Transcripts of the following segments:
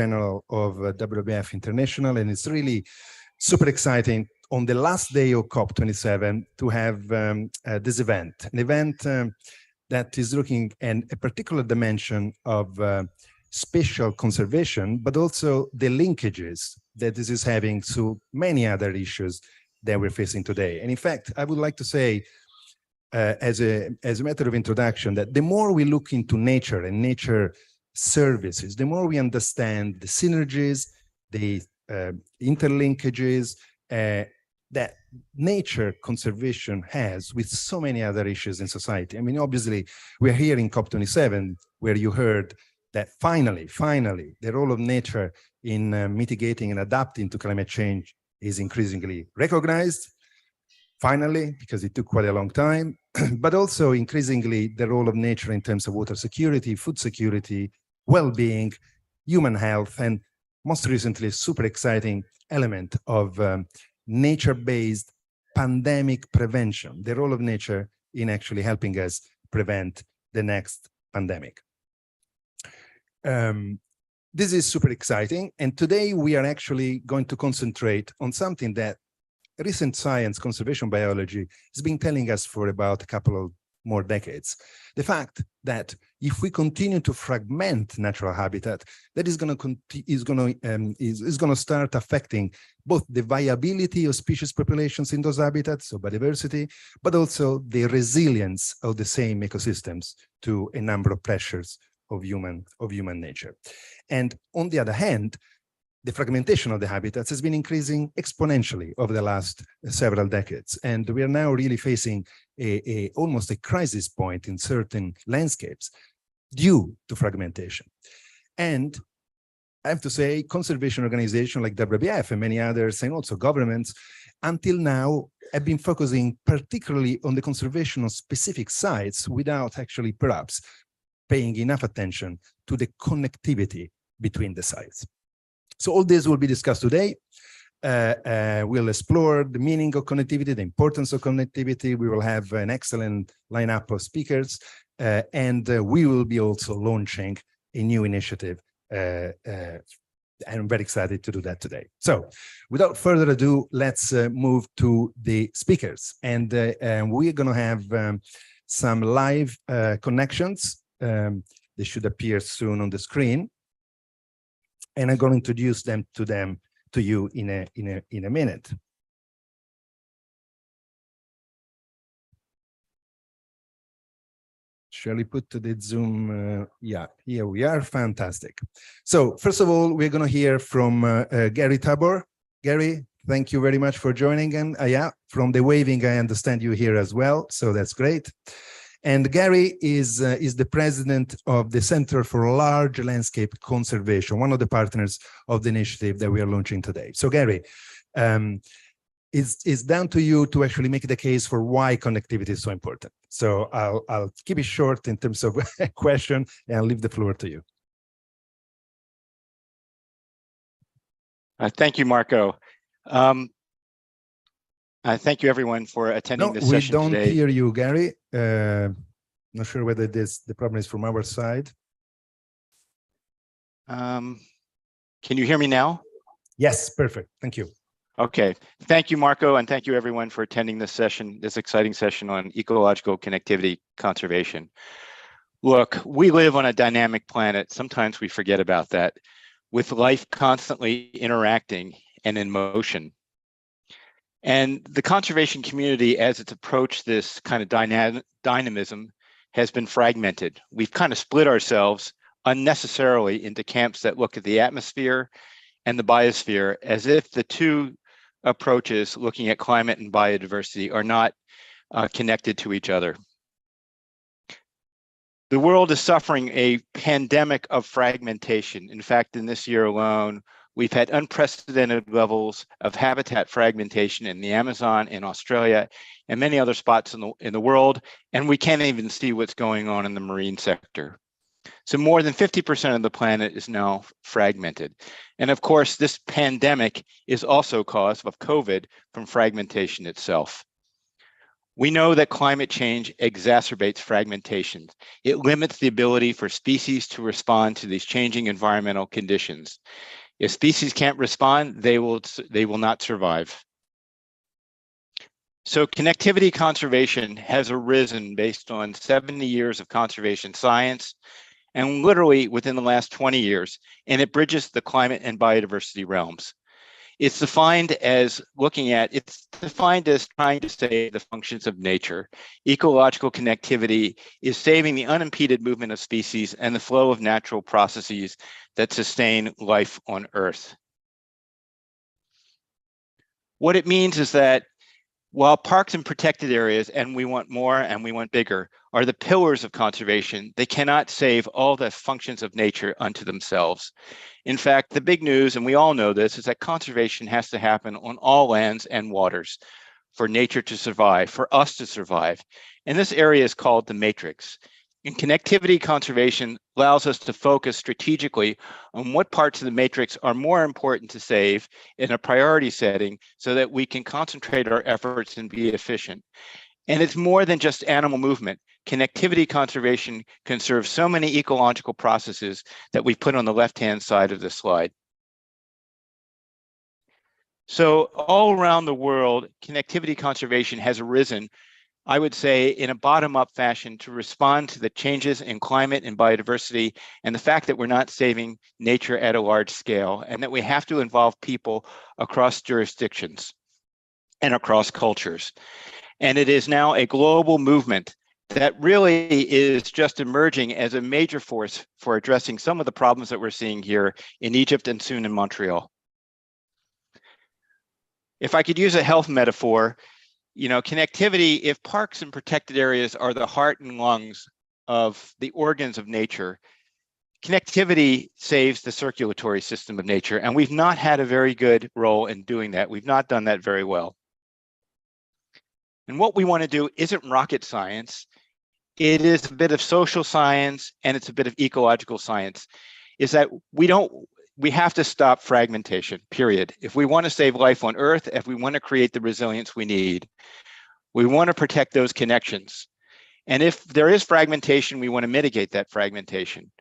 General of WWF International, and it's really super exciting on the last day of COP27 to have this event, an event that is looking at a particular dimension of spatial conservation, but also the linkages that this is having to many other issues that we're facing today. And in fact, I would like to say, as a matter of introduction, that the more we look into nature and nature services, the more we understand the synergies, the interlinkages that nature conservation has with so many other issues in society. I mean, obviously, we're here in COP27, where you heard that finally, the role of nature in mitigating and adapting to climate change is increasingly recognized. Finally, because it took quite a long time, but also increasingly the role of nature in terms of water security, food security, well-being, human health, and most recently, a super exciting element of nature-based pandemic prevention, the role of nature in actually helping us prevent the next pandemic. This is super exciting, and today we are actually going to concentrate on something that recent science, conservation biology, has been telling us for about a couple of more decades. The fact that if we continue to fragment natural habitat, that is going to start affecting both the viability of species populations in those habitats, so biodiversity, but also the resilience of the same ecosystems to a number of pressures of human nature. And on the other hand, the fragmentation of the habitats has been increasing exponentially over the last several decades. And we are now really facing almost a crisis point in certain landscapes due to fragmentation. And I have to say, conservation organizations like WWF and many others, and also governments, until now have been focusing particularly on the conservation of specific sites without actually perhaps paying enough attention to the connectivity between the sites. So all this will be discussed today. We'll explore the meaning of connectivity, the importance of connectivity. We will have an excellent lineup of speakers, and we will be also launching a new initiative. I'm very excited to do that today. So without further ado, let's move to the speakers. And we're going to have some live connections. They should appear soon on the screen. And I'm going to introduce them to you in a minute. Shall we put to the Zoom? Yeah, here we are. Fantastic. So first of all, we're going to hear from Gary Tabor. Gary, thank you very much for joining. And yeah, from the waving, I understand you here as well. So that's great. And Gary is the president of the Center for Large Landscape Conservation, one of the partners of the initiative that we are launching today. So Gary, it's down to you to actually make the case for why connectivity is so important. So I'll keep it short in terms of a question, and I'll leave the floor to you. Thank you, Marco. Thank you, everyone, for attending this session today. We don't hear you, Gary. Not sure whether the problem is from our side. Can you hear me now? Yes, perfect. Thank you. Okay. Thank you, Marco, and thank you, everyone, for attending this session, this exciting session on ecological connectivity conservation. Look, we live on a dynamic planet. Sometimes we forget about that, with life constantly interacting and in motion. And the conservation community, as it's approached this kind of dynamism, has been fragmented. We've kind of split ourselves unnecessarily into camps that look at the atmosphere and the biosphere as if the two approaches looking at climate and biodiversity are not connected to each other. The world is suffering a pandemic of fragmentation. In fact, in this year alone, we've had unprecedented levels of habitat fragmentation in the Amazon, in Australia, and many other spots in the world, and we can't even see what's going on in the marine sector. So more than 50% of the planet is now fragmented. And of course, this pandemic is also caused of COVID from fragmentation itself. We know that climate change exacerbates fragmentation. It limits the ability for species to respond to these changing environmental conditions. If species can't respond, they will not survive. So connectivity conservation has arisen based on 70 years of conservation science, and literally within the last 20 years, and it bridges the climate and biodiversity realms. It's defined as trying to save the functions of nature. Ecological connectivity is saving the unimpeded movement of species and the flow of natural processes that sustain life on Earth. What it means is that while parks and protected areas, and we want more and we want bigger, are the pillars of conservation, they cannot save all the functions of nature unto themselves. In fact, the big news, and we all know this, is that conservation has to happen on all lands and waters for nature to survive, for us to survive. And this area is called the matrix. And connectivity conservation allows us to focus strategically on what parts of the matrix are more important to save in a priority setting so that we can concentrate our efforts and be efficient. And it's more than just animal movement. Connectivity conservation can serve so many ecological processes that we put on the left-hand side of the slide. So all around the world, connectivity conservation has arisen, I would say, in a bottom-up fashion to respond to the changes in climate and biodiversity and the fact that we're not saving nature at a large scale and that we have to involve people across jurisdictions and across cultures. And it is now a global movement that really is just emerging as a major force for addressing some of the problems that we're seeing here in Egypt and soon in Montreal. If I could use a health metaphor, connectivity, if parks and protected areas are the heart and lungs of the organs of nature, connectivity saves the circulatory system of nature, and we've not had a very good role in doing that. We've not done that very well. And what we want to do isn't rocket science. It is a bit of social science and it's a bit of ecological science, is that we have to stop fragmentation, period. If we want to save life on Earth, if we want to create the resilience we need, we want to protect those connections. And if there is fragmentation, we want to mitigate that fragmentation.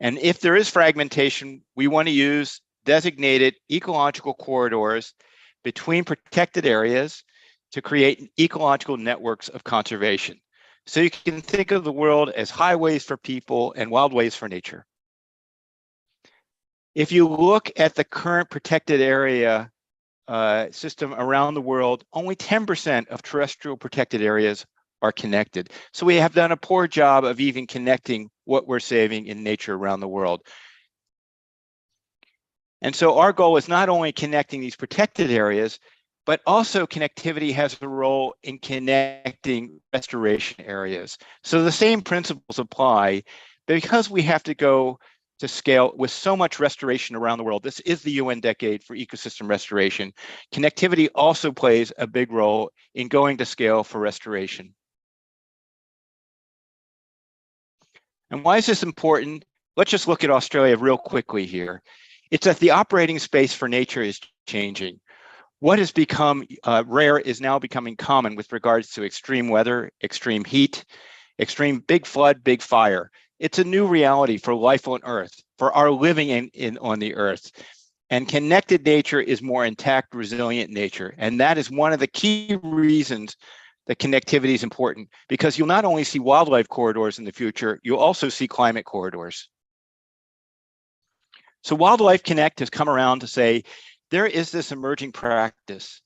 And if there is fragmentation, we want to use designated ecological corridors between protected areas to create ecological networks of conservation. So you can think of the world as highways for people and wildways for nature. If you look at the current protected area system around the world, only 10% of terrestrial protected areas are connected. So we have done a poor job of even connecting what we're saving in nature around the world. And so our goal is not only connecting these protected areas, but also connectivity has a role in connecting restoration areas. So the same principles apply, but because we have to go to scale with so much restoration around the world, this is the UN decade for ecosystem restoration. Connectivity also plays a big role in going to scale for restoration. And why is this important? Let's just look at Australia real quickly here. It's that the operating space for nature is changing. What has become rare is now becoming common with regards to extreme weather, extreme heat, extreme big flood, big fire. It's a new reality for life on Earth, for our living on the Earth. And connected nature is more intact, resilient nature. And that is one of the key reasons that connectivity is important, because you'll not only see wildlife corridors in the future, you'll also see climate corridors. So Wildlife Connect has come around to say, there is this emerging practice,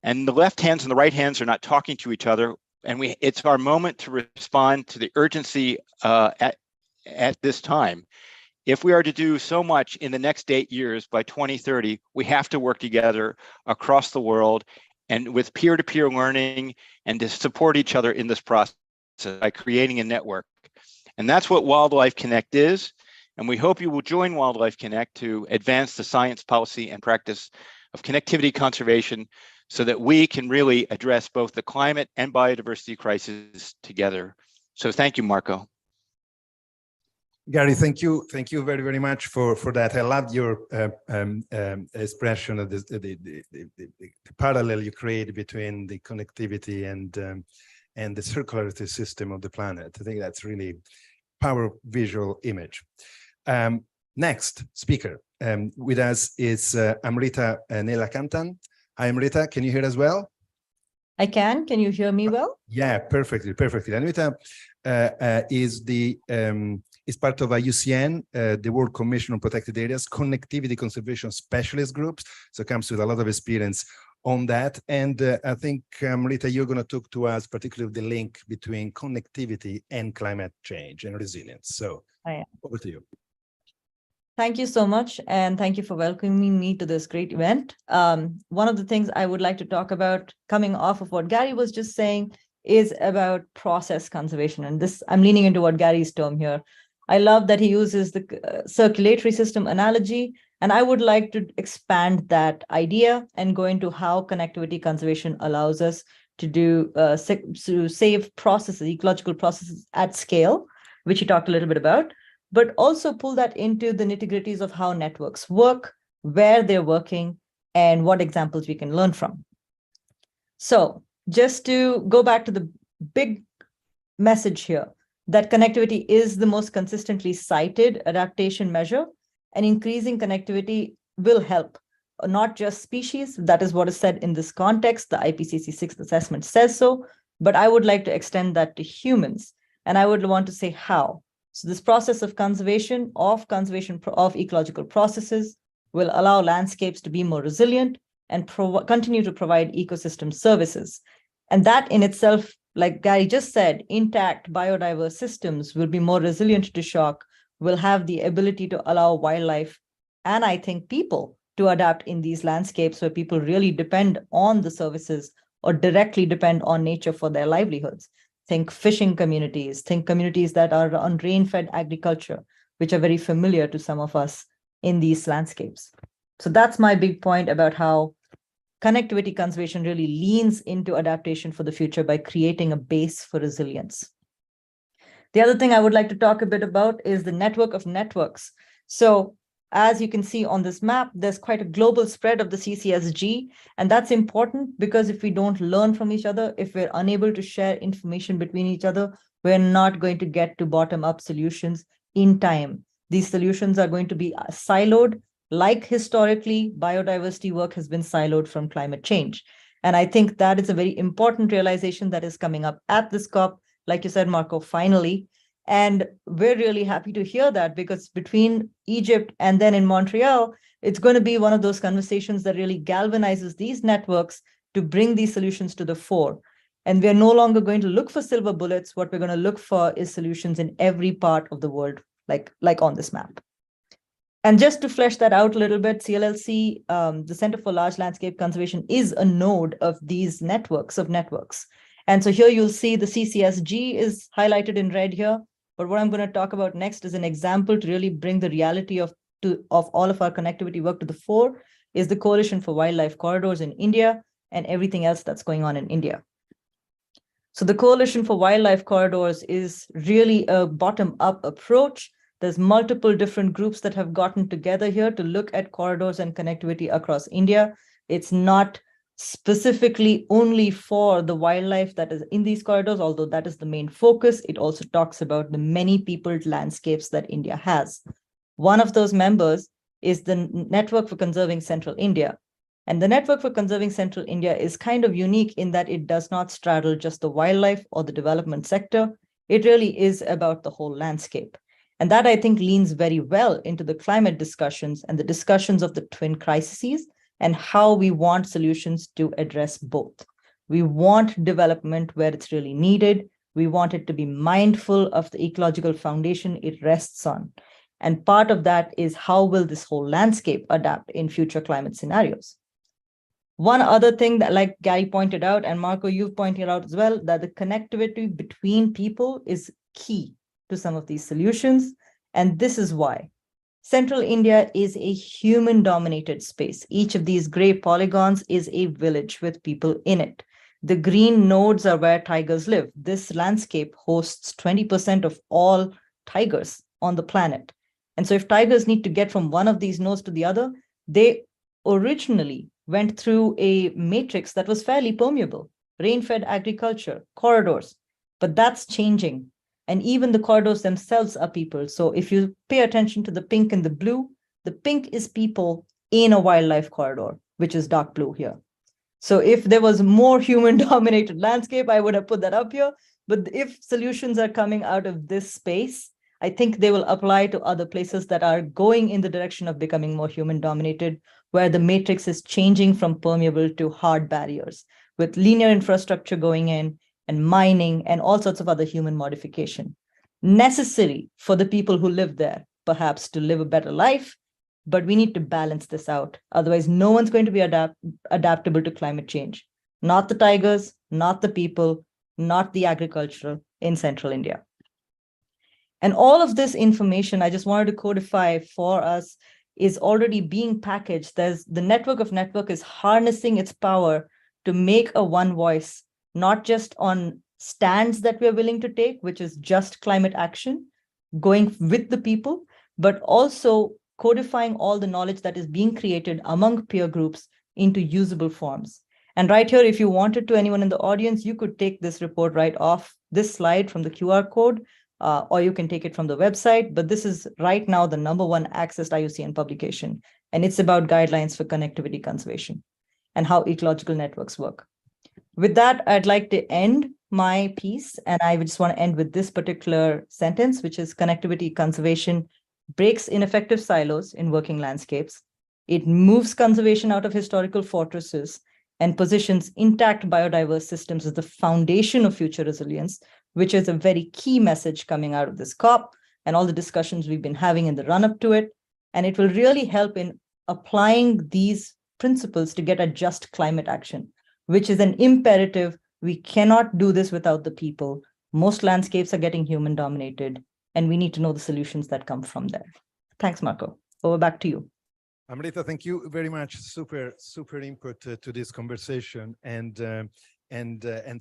and the left hands and the right hands are not talking to each other. And it's our moment to respond to the urgency at this time. If we are to do so much in the next 8 years, by 2030, we have to work together across the world and with peer-to-peer learning and to support each other in this process by creating a network. And that's what Wildlife Connect is. And we hope you will join Wildlife Connect to advance the science, policy, and practice of connectivity conservation so that we can really address both the climate and biodiversity crisis together. So thank you, Marco. Gary, thank you very, very much for that. I loved your expression of the parallel you create between the connectivity and the circularity system of the planet. I think that's really powerful visual image. Next speaker with us is Amrita Neelakantan. Hi, Amrita, can you hear us well? I can. Can you hear me well? Yeah, perfectly. Amrita is part of IUCN, the World Commission on Protected Areas, Connectivity Conservation Specialist Groups. So comes with a lot of experience on that. And I think, Rita, you're going to talk to us particularly the link between connectivity and climate change and resilience. So over to you. Thank you so much. And thank you for welcoming me to this great event. One of the things I would like to talk about coming off of what Gary was just saying is about process conservation. And this, I'm leaning into what Gary's term here. I love that he uses the circulatory system analogy, and I would like to expand that idea and go into how connectivity conservation allows us to do to save processes, ecological processes at scale, which he talked a little bit about, but also pull that into the nitty-gritties of how networks work, where they're working, and what examples we can learn from. So just to go back to the big message here, that connectivity is the most consistently cited adaptation measure, and increasing connectivity will help not just species, that is what is said in this context, the IPCC 6th assessment says so, but I would like to extend that to humans, and I would want to say how. So this process of conservation of ecological processes will allow landscapes to be more resilient and continue to provide ecosystem services. And that in itself, like Gary just said, intact biodiverse systems will be more resilient to shock, will have the ability to allow wildlife and I think people to adapt in these landscapes where people really depend on the services or directly depend on nature for their livelihoods. Think fishing communities, think communities that are on rain-fed agriculture, which are very familiar to some of us in these landscapes. So that's my big point about how connectivity conservation really leans into adaptation for the future by creating a base for resilience. The other thing I would like to talk a bit about is the network of networks. So as you can see on this map, there's quite a global spread of the CCSG, and that's important because if we don't learn from each other, if we're unable to share information between each other, we're not going to get to bottom-up solutions in time. These solutions are going to be siloed, like historically, biodiversity work has been siloed from climate change. And I think that is a very important realization that is coming up at this COP, like you said, Marco, finally. And we're really happy to hear that because between Egypt and then in Montreal, it's going to be one of those conversations that really galvanizes these networks to bring these solutions to the fore. And we're no longer going to look for silver bullets. What we're going to look for is solutions in every part of the world, like on this map. And just to flesh that out a little bit, CLLC, the Center for Large Landscape Conservation, is a node of these networks of networks. And so here you'll see the CCSG is highlighted in red here. But what I'm going to talk about next is an example to really bring the reality of all of our connectivity work to the fore is the Coalition for Wildlife Corridors in India and everything else that's going on in India. So the Coalition for Wildlife Corridors is really a bottom-up approach. There's multiple different groups that have gotten together here to look at corridors and connectivity across India. It's not specifically only for the wildlife that is in these corridors, although that is the main focus. It also talks about the many peopled landscapes that India has. One of those members is the Network for Conserving Central India. And the Network for Conserving Central India is kind of unique in that it does not straddle just the wildlife or the development sector. It really is about the whole landscape. And that, I think, leans very well into the climate discussions and the discussions of the twin crises and how we want solutions to address both. We want development where it's really needed. We want it to be mindful of the ecological foundation it rests on. And part of that is how will this whole landscape adapt in future climate scenarios. One other thing that, like Gary pointed out, and Marco, you've pointed out as well, that the connectivity between people is key to some of these solutions. And this is why. Central India is a human-dominated space. Each of these gray polygons is a village with people in it. The green nodes are where tigers live. This landscape hosts 20% of all tigers on the planet. And so if tigers need to get from one of these nodes to the other, they originally went through a matrix that was fairly permeable, rain-fed agriculture, corridors, but that's changing. And even the corridors themselves are people. So if you pay attention to the pink and the blue, the pink is people in a wildlife corridor, which is dark blue here. So if there was more human-dominated landscape, I would have put that up here. But if solutions are coming out of this space, I think they will apply to other places that are going in the direction of becoming more human-dominated, where the matrix is changing from permeable to hard barriers, with linear infrastructure going in and mining and all sorts of other human modification, necessary for the people who live there, perhaps to live a better life. But we need to balance this out. Otherwise, no one's going to be adaptable to climate change. Not the tigers, not the people, not the agriculture in central India. And all of this information, I just wanted to codify for us, is already being packaged. The network of network is harnessing its power to make a one voice, not just on stands that we're willing to take, which is just climate action, going with the people, but also codifying all the knowledge that is being created among peer groups into usable forms. And right here, if you wanted to, anyone in the audience, you could take this report right off this slide from the QR code, or you can take it from the website. But this is right now the #1 accessed IUCN publication. And it's about guidelines for connectivity conservation and how ecological networks work. With that, I'd like to end my piece. And I just want to end with this particular sentence, which is connectivity conservation breaks ineffective silos in working landscapes. It moves conservation out of historical fortresses and positions intact biodiverse systems as the foundation of future resilience, which is a very key message coming out of this COP and all the discussions we've been having in the run-up to it. And it will really help in applying these principles to get a just climate action, which is an imperative. We cannot do this without the people. Most landscapes are getting human-dominated, and we need to know the solutions that come from there. Thanks, Marco. Over back to you. Amrita, thank you very much. Super input to this conversation, and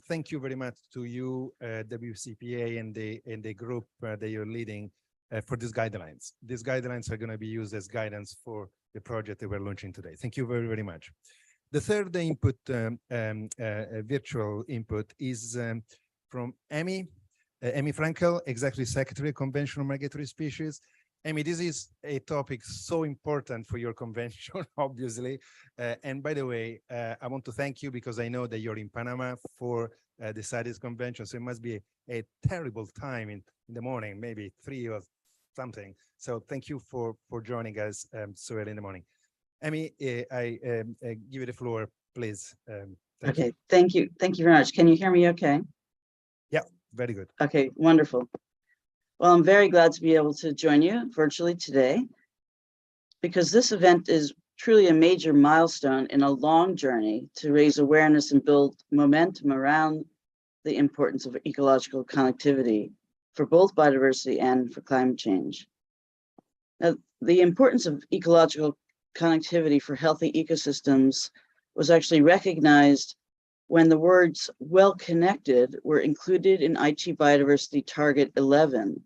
thank you very much to you, WCPA, and the group that you're leading for these guidelines. These guidelines are going to be used as guidance for the project that we're launching today. Thank you very, very much. The third input, virtual input, is from Amy Frankel, Executive Secretary, Convention on Migratory Species. Amy, this is a topic so important for your convention, obviously. And by the way, I want to thank you because I know that you're in Panama for the CITES convention, so it must be a terrible time in the morning, maybe 3 or something. So thank you for joining us so early in the morning. Amy, I give you the floor, please. Okay, thank you. Thank you very much. Can you hear me okay? Yeah, very good. Okay, wonderful. Well, I'm very glad to be able to join you virtually today, because this event is truly a major milestone in a long journey to raise awareness and build momentum around the importance of ecological connectivity for both biodiversity and for climate change. Now, the importance of ecological connectivity for healthy ecosystems was actually recognized when the words well-connected were included in Aichi Biodiversity Target 11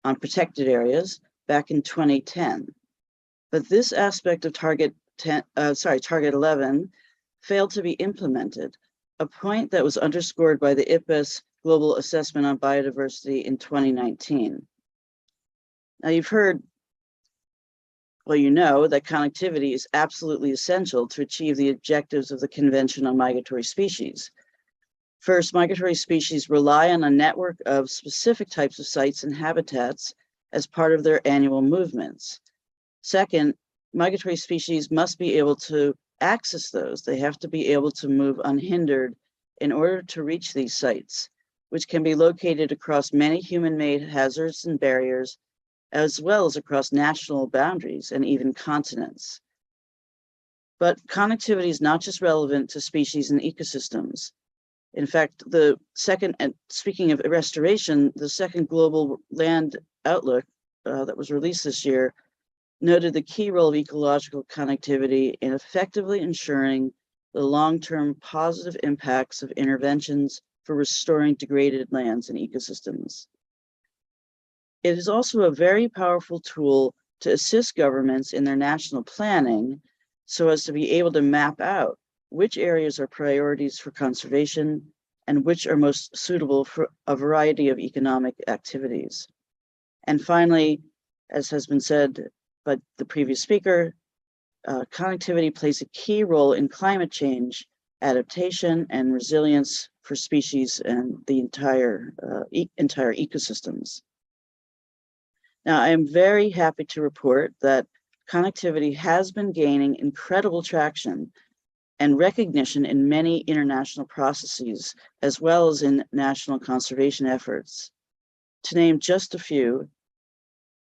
on protected areas back in 2010. But this aspect of Target 11 failed to be implemented, a point that was underscored by the IPBES Global Assessment on Biodiversity in 2019. Now you've heard, well, you know that connectivity is absolutely essential to achieve the objectives of the Convention on Migratory Species. First, migratory species rely on a network of specific types of sites and habitats as part of their annual movements. Second, migratory species must be able to access those. They have to be able to move unhindered in order to reach these sites, which can be located across many human-made hazards and barriers, as well as across national boundaries and even continents. But connectivity is not just relevant to species and ecosystems. In fact, the second, and speaking of restoration, the second Global Land Outlook that was released this year noted the key role of ecological connectivity in effectively ensuring the long-term positive impacts of interventions for restoring degraded lands and ecosystems. it is also a very powerful tool to assist governments in their national planning so as to be able to map out which areas are priorities for conservation and which are most suitable for a variety of economic activities. And finally, as has been said by the previous speaker, connectivity plays a key role in climate change, adaptation, and resilience for species and the entire ecosystems. Now, I am very happy to report that connectivity has been gaining incredible traction and recognition in many international processes, as well as in national conservation efforts. To name just a few,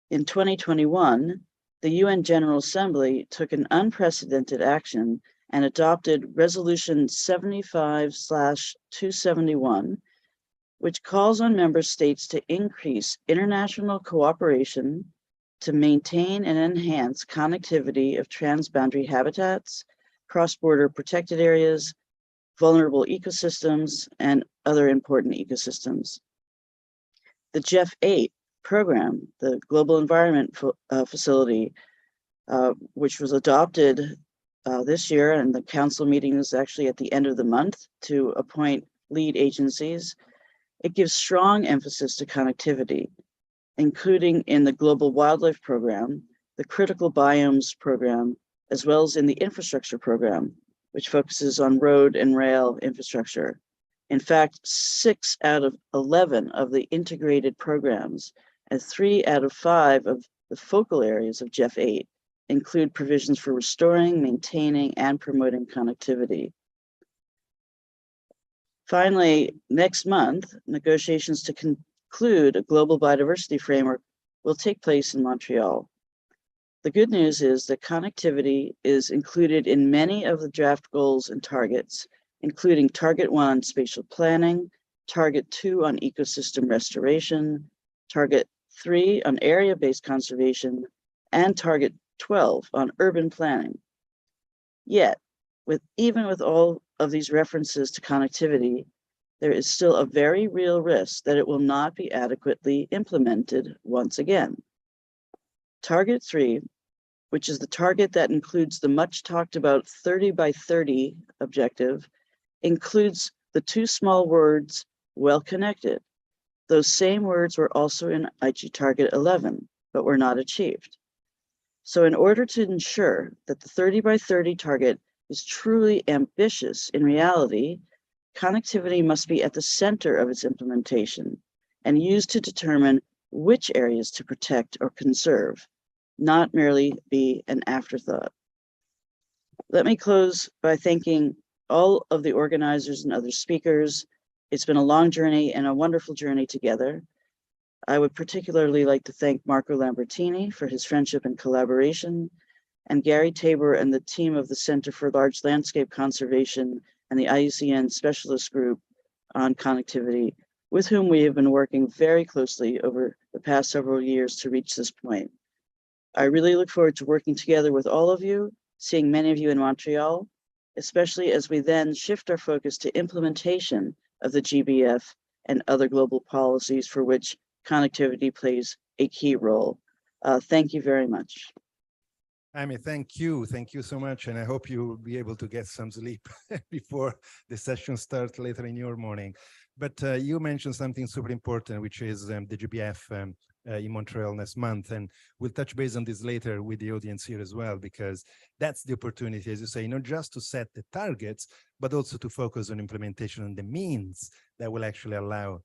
in 2021, the UN General Assembly took an unprecedented action and adopted Resolution 75/271, which calls on member states to increase international cooperation to maintain and enhance connectivity of transboundary habitats, cross-border protected areas, vulnerable ecosystems, and other important ecosystems. The GEF8 program, the Global Environment Facility, which was adopted this year, and the council meeting is actually at the end of the month to appoint lead agencies. It gives strong emphasis to connectivity, including in the Global Wildlife Program, the Critical Biomes Program, as well as in the Infrastructure Program, which focuses on road and rail infrastructure. In fact, 6 out of 11 of the integrated programs and 3 out of 5 of the focal areas of GEF8 include provisions for restoring, maintaining, and promoting connectivity. Finally, next month, negotiations to conclude a global biodiversity framework will take place in Montreal. The good news is that connectivity is included in many of the draft goals and targets, including Target 1 on spatial planning, Target 2 on ecosystem restoration, Target 3 on area-based conservation, and Target 12 on urban planning. Yet, even with all of these references to connectivity, there is still a very real risk that it will not be adequately implemented once again. Target 3, which is the target that includes the much talked about 30 by 30 objective, includes the 2 small words, well connected. Those same words were also in IG Target 11, but were not achieved. So in order to ensure that the 30 by 30 target is truly ambitious in reality, connectivity must be at the center of its implementation and used to determine which areas to protect or conserve, not merely be an afterthought. Let me close by thanking all of the organizers and other speakers. It's been a long journey and a wonderful journey together. I would particularly like to thank Marco Lambertini for his friendship and collaboration, and Gary Tabor and the team of the Center for Large Landscape Conservation and the IUCN Specialist Group on Connectivity, with whom we have been working very closely over the past several years to reach this point. I really look forward to working together with all of you, seeing many of you in Montreal, especially as we then shift our focus to implementation of the GBF and other global policies for which connectivity plays a key role. Thank you very much. Amy, thank you. Thank you so much. And I hope you'll be able to get some sleep before the session starts later in your morning. But you mentioned something super important, which is the GBF in Montreal next month. And we'll touch base on this later with the audience here as well, because that's the opportunity, as you say, not just to set the targets, but also to focus on implementation and the means that will actually allow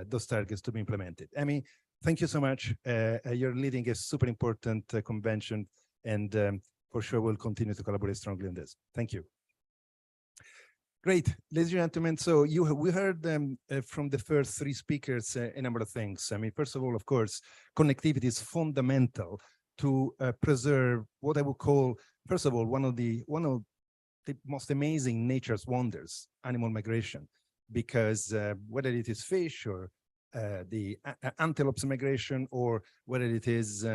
those targets to be implemented. Amy, thank you so much. You're leading a super important convention, and for sure we'll continue to collaborate strongly on this. Thank you. Great, ladies and gentlemen. So we heard from the first 3 speakers a number of things. I mean, first of all, of course, connectivity is fundamental to preserve what I would call, first of all, one of the most amazing nature's wonders, animal migration. Because whether it is fish or the antelopes migration, or whether it is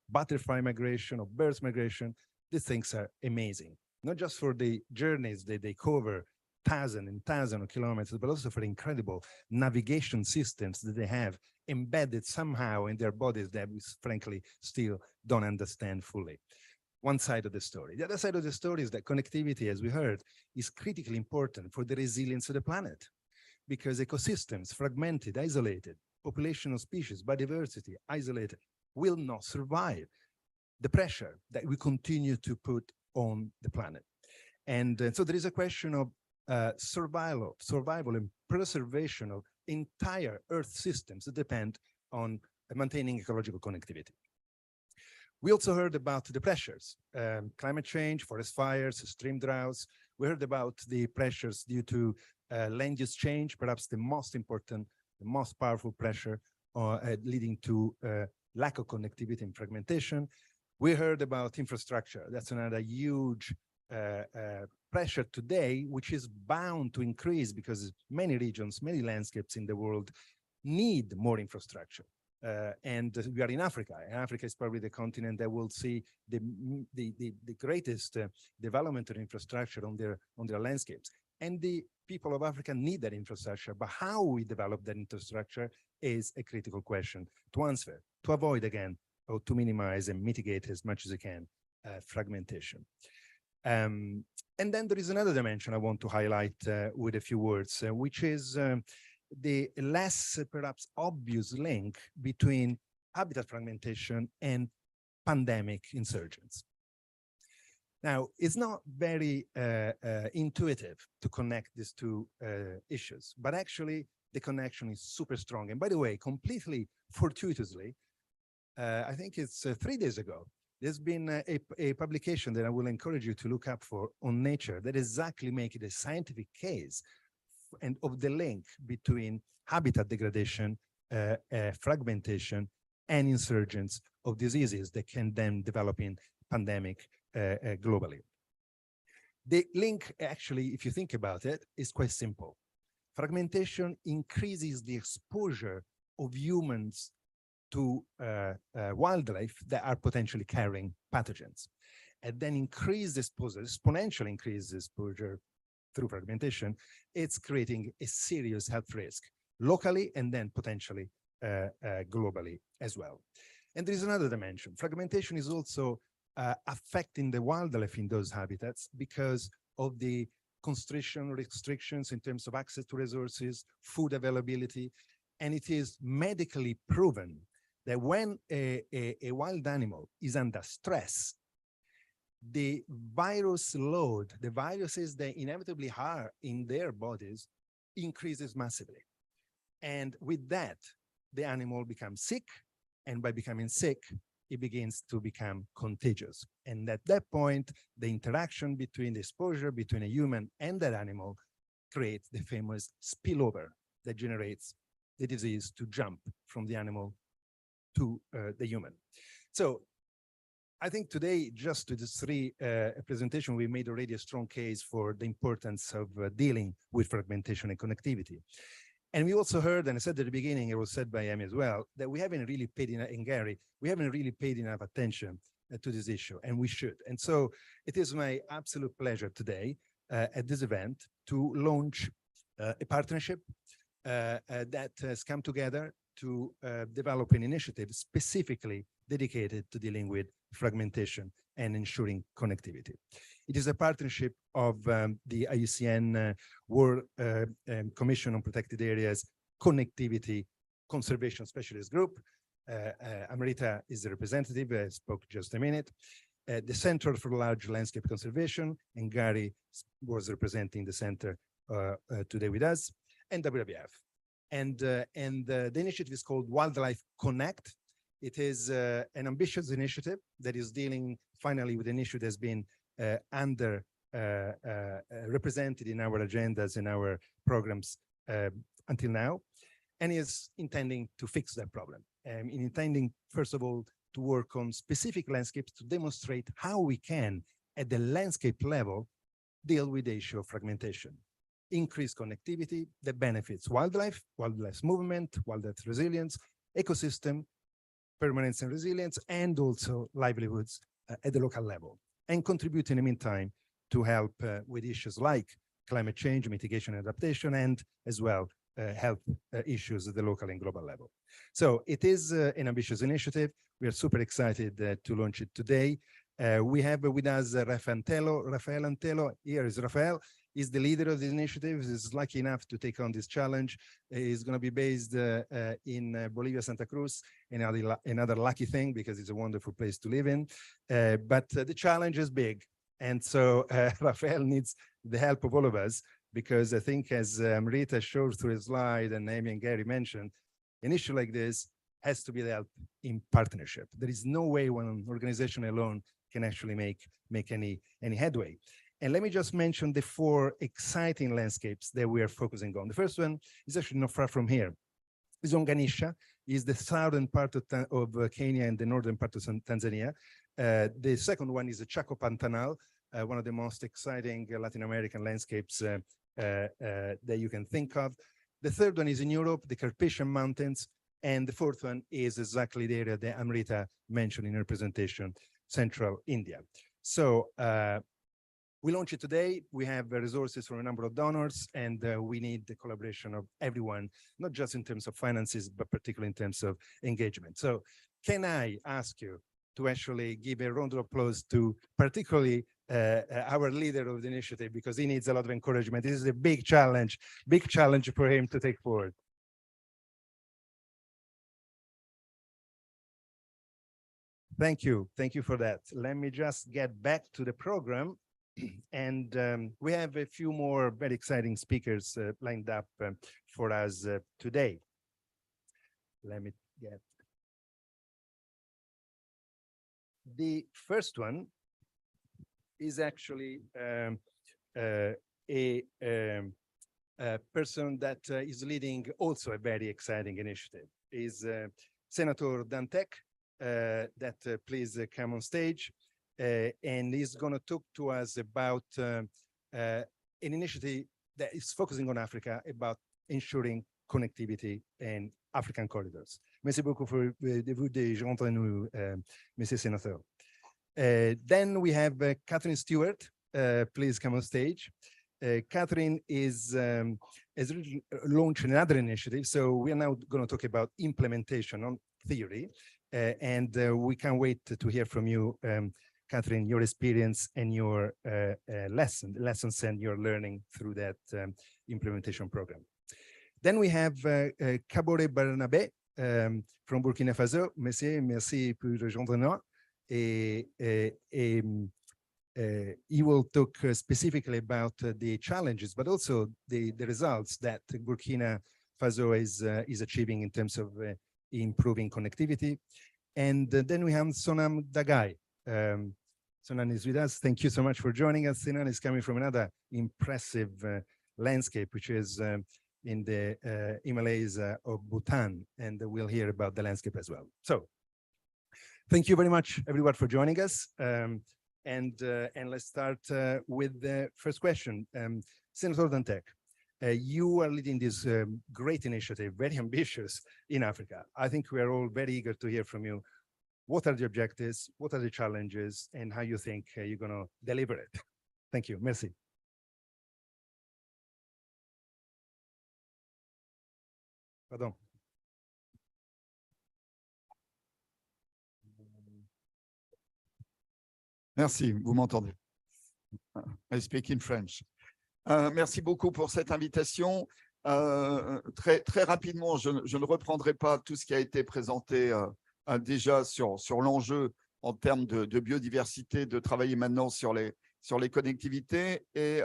butterfly migration or birds migration, these things are amazing. Not just for the journeys that they cover thousands and thousands of kilometers, but also for incredible navigation systems that they have embedded somehow in their bodies that we frankly still don't understand fully. One side of the story. The other side of the story is that connectivity, as we heard, is critically important for the resilience of the planet, because ecosystems, fragmented, isolated, population of species, biodiversity, isolated, will not survive the pressure that we continue to put on the planet. And so there is a question of survival and preservation of entire Earth systems that depend on maintaining ecological connectivity. We also heard about the pressures, climate change, forest fires, stream droughts. We heard about the pressures due to land use change, perhaps the most important, the most powerful pressure leading to lack of connectivity and fragmentation. We heard about infrastructure. That's another huge pressure today, which is bound to increase because many regions, many landscapes in the world need more infrastructure. And we are in Africa. And Africa is probably the continent that will see the greatest development of infrastructure on their landscapes. And the people of Africa need that infrastructure, but how we develop that infrastructure is a critical question to answer, to avoid again, or to minimize and mitigate as much as you can fragmentation. And then there is another dimension I want to highlight with a few words, which is the less perhaps obvious link between habitat fragmentation and pandemic insurgence. Now, it's not very intuitive to connect these two issues, but actually the connection is super strong. And by the way, completely fortuitously, I think it's 3 days ago, there's been a publication that I will encourage you to look up for on Nature that exactly makes it a scientific case and of the link between habitat degradation, fragmentation, and insurgence of diseases that can then develop in pandemic globally. The link, actually, if you think about it, is quite simple. Fragmentation increases the exposure of humans to wildlife that are potentially carrying pathogens, and then increase the exposure, exponentially increase the exposure through fragmentation. It's creating a serious health risk locally and then potentially globally as well. And there is another dimension. Fragmentation is also affecting the wildlife in those habitats because of the restrictions in terms of access to resources, food availability, and it is medically proven that when a wild animal is under stress, the virus load, the viruses that inevitably are in their bodies, increases massively. And with that, the animal becomes sick, and by becoming sick, it begins to become contagious. And at that point, the interaction between the exposure between a human and that animal creates the famous spillover that generates the disease to jump from the animal to the human. So I think today, just to this three presentation, we made already a strong case for the importance of dealing with fragmentation and connectivity. And we also heard, and I said at the beginning, it was said by Amy as well, that we haven't really paid enough, and Gary, we haven't really paid enough attention to this issue, and we should. And so it is my absolute pleasure today at this event to launch a partnership that has come together to develop an initiative specifically dedicated to dealing with fragmentation and ensuring connectivity. It is a partnership of the IUCN World Commission on Protected Areas Connectivity Conservation Specialist Group. Amrita is the representative, I spoke just a minute. The Center for Large Landscape Conservation, and Gary was representing the center today with us, and WWF. And the initiative is called Wildlife Connect. It is an ambitious initiative that is dealing finally with an issue that's been represented in our agendas and our programs until now, and is intending to fix that problem. Intending, first of all, to work on specific landscapes to demonstrate how we can, at the landscape level, deal with the issue of fragmentation. Increase connectivity that benefits wildlife, wildlife movement, wildlife resilience, ecosystem, permanence and resilience, and also livelihoods at the local level, and contribute in the meantime to help with issues like climate change, mitigation and adaptation, and as well health issues at the local and global level. So it is an ambitious initiative. We are super excited to launch it today. We have with us Rafael Antelo. Here is Rafael. He's the leader of the initiative. He's lucky enough to take on this challenge. He's going to be based in Bolivia, Santa Cruz, another lucky thing because it's a wonderful place to live in. But the challenge is big. And so Rafael needs the help of all of us because I think as Rita showed through a slide and Amy and Gary mentioned, an issue like this has to be dealt in partnership. There is no way one organization alone can actually make any headway. And let me just mention the 4 exciting landscapes that we are focusing on. The first one is actually not far from here. It's Unganisha, is the southern part of Kenya and the northern part of Tanzania. The second one is the Chaco Pantanal, one of the most exciting Latin American landscapes that you can think of. The third one is in Europe, the Carpathian Mountains. And the fourth one is exactly the area that Amrita mentioned in her presentation, Central India. So we launch it today. We have resources from a number of donors, and we need the collaboration of everyone, not just in terms of finances, but particularly in terms of engagement. So can I ask you to actually give a round of applause to particularly our leader of the initiative, because he needs a lot of encouragement. This is a big challenge for him to take forward. Thank you for that. Let me just get back to the program. And we have a few more very exciting speakers lined up for us today. Let me get the first one is actually a person that is leading also a very exciting initiative. Is Senator Dantec, that please come on stage. And he's going to talk to us about an initiative that is focusing on Africa, about ensuring connectivity in African corridors. Merci beaucoup de vous de nous, Monsieur Senator. Then we have Catherine Stewart. Please come on stage. Catherine has launched another initiative. So we are now going to talk about implementation on theory. And we can't wait to hear from you, Catherine, your experience and your lessons and your learning through that implementation program. Then we have Kabore Barnabé from Burkina Faso. Merci pour rejoindre nous. He will talk specifically about the challenges, but also the results that Burkina Faso is achieving in terms of improving connectivity. And then we have Sonam Dagai. Sonan is with us. Thank you so much for joining us. Sonan is coming from another impressive landscape, which is in the Himalayas of Bhutan, and we'll hear about the landscape as well. So thank you very much, everyone, for joining us. And let's start with the first question. Senator Dantec, you are leading this great initiative, very ambitious in Africa. I think we are all very eager to hear from you. What are the objectives? What are the challenges? And how you think you're going to deliver it? Thank you. Merci. Pardon. Merci, vous m'entendez. I speak in French. Merci beaucoup pour cette invitation. Très rapidement, je ne reprendrai pas tout ce qui a été présenté déjà sur l'enjeu en termes de biodiversité, de travailler maintenant sur les connectivités et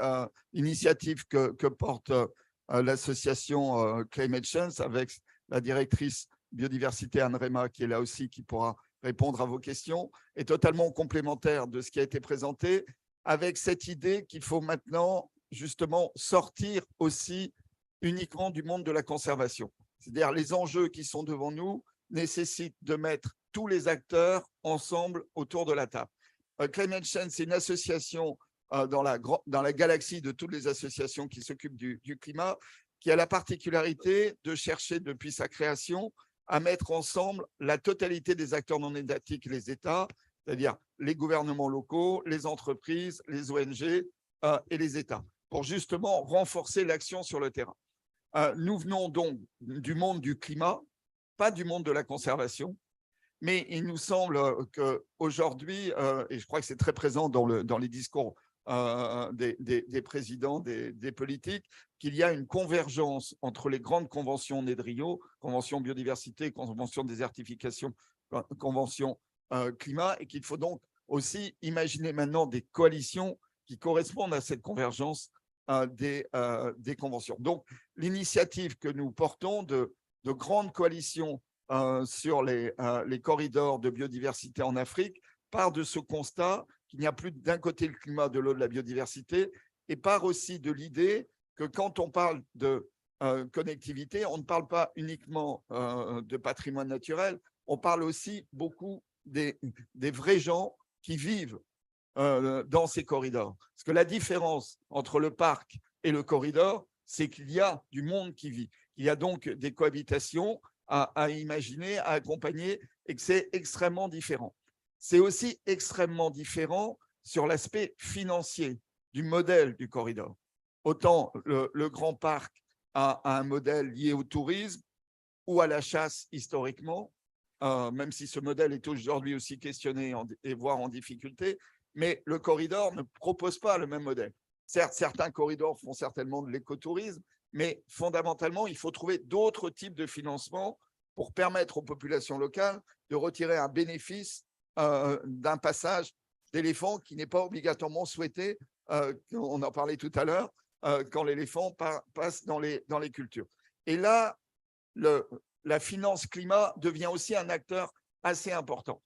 l'initiative que porte l'association Climate Change avec la directrice biodiversité Anne Rema qui est là aussi, qui pourra répondre à vos questions, est totalement complémentaire de ce qui a été présenté, avec cette idée qu'il faut maintenant justement sortir aussi uniquement du monde de la conservation. C'est-à-dire les enjeux qui sont devant nous nécessitent de mettre tous les acteurs ensemble autour de la table. Climate Change, c'est une association dans la galaxie de toutes les associations qui s'occupent du climat, qui a la particularité de chercher depuis sa création à mettre ensemble la totalité des acteurs non étatiques, les États, c'est-à-dire les gouvernements locaux, les entreprises, les ONG et les États. pour justement renforcer l'action sur le terrain. Nous venons donc du monde du climat, pas du monde de la conservation, mais il nous semble qu'aujourd'hui, et je crois que c'est très présent dans les discours des présidents, des politiques, qu'il y a une convergence entre les grandes conventions nées de Rio, convention biodiversité, convention désertification, convention climat, et qu'il faut donc aussi imaginer maintenant des coalitions qui correspondent à cette convergence des conventions. Donc, l'initiative que nous portons de grandes coalitions sur les corridors de biodiversité en Afrique part de ce constat qu'il n'y a plus d'un côté le climat, de l'autre la biodiversité, et part aussi de l'idée que quand on parle de connectivité, on ne parle pas uniquement de patrimoine naturel, on parle aussi beaucoup des vrais gens qui vivent dans ces corridors. Parce que la différence entre le parc et le corridor, c'est qu'il y a du monde qui vit. Il y a donc des cohabitations à imaginer, à accompagner, et que c'est extrêmement différent. C'est aussi extrêmement différent sur l'aspect financier du modèle du corridor. Autant le grand parc a un modèle lié au tourisme ou à la chasse historiquement, même si ce modèle est aujourd'hui aussi questionné et voire en difficulté, mais le corridor ne propose pas le même modèle. Certes, certains corridors font certainement de l'écotourisme, mais fondamentalement, il faut trouver d'autres types de financement pour permettre aux populations locales de retirer un bénéfice d'un passage d'éléphant qui n'est pas obligatoirement souhaité, on en parlait tout à l'heure, quand l'éléphant passe dans les cultures. Et là, la finance climat devient aussi un acteur assez important.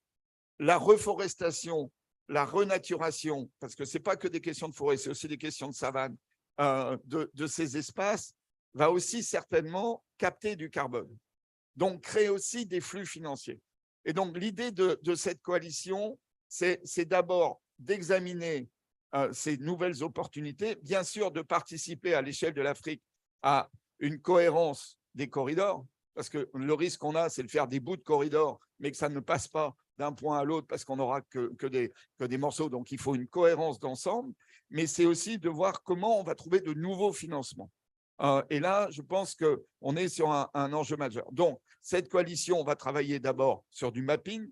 La reforestation, la renaturation, parce que ce n'est pas que des questions de forêt, c'est aussi des questions de savane, de ces espaces, va aussi certainement capter du carbone. Donc, créer aussi des flux financiers. Et donc, l'idée de cette coalition, c'est d'abord d'examiner ces nouvelles opportunités, bien sûr de participer à l'échelle de l'Afrique à une cohérence des corridors, parce que le risque qu'on a, c'est de faire des bouts de corridors, mais que ça ne passe pas d'un point à l'autre parce qu'on n'aura que des morceaux. Donc, il faut une cohérence d'ensemble, mais c'est aussi de voir comment on va trouver de nouveaux financements. Et là, je pense qu'on est sur un enjeu majeur. Donc, cette coalition, on va travailler d'abord sur du mapping,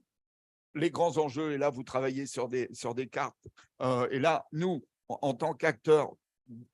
les grands enjeux, et là, vous travaillez sur des cartes. Et là, nous, en tant qu'acteurs,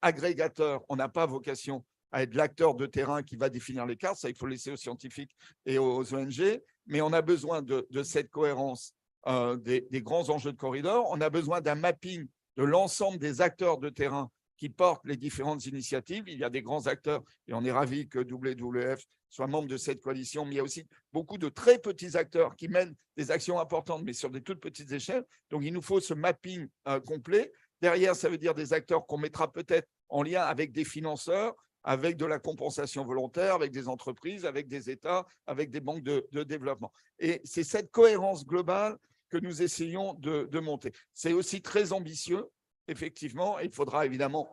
agrégateurs, on n'a pas vocation à être l'acteur de terrain qui va définir les cartes, ça, il faut laisser aux scientifiques et aux ONG, mais on a besoin de cette cohérence des grands enjeux de corridor, on a besoin d'un mapping de l'ensemble des acteurs de terrain qui portent les différentes initiatives. Il y a des grands acteurs et on est ravis que WWF soit membre de cette coalition, mais il y a aussi beaucoup de très petits acteurs qui mènent des actions importantes, mais sur des toutes petites échelles. Donc, il nous faut ce mapping complet. Derrière, ça veut dire des acteurs qu'on mettra peut-être en lien avec des financeurs, avec de la compensation volontaire, avec des entreprises, avec des États, avec des banques de développement. Et c'est cette cohérence globale que nous essayons de monter. C'est aussi très ambitieux, effectivement. Il faudra évidemment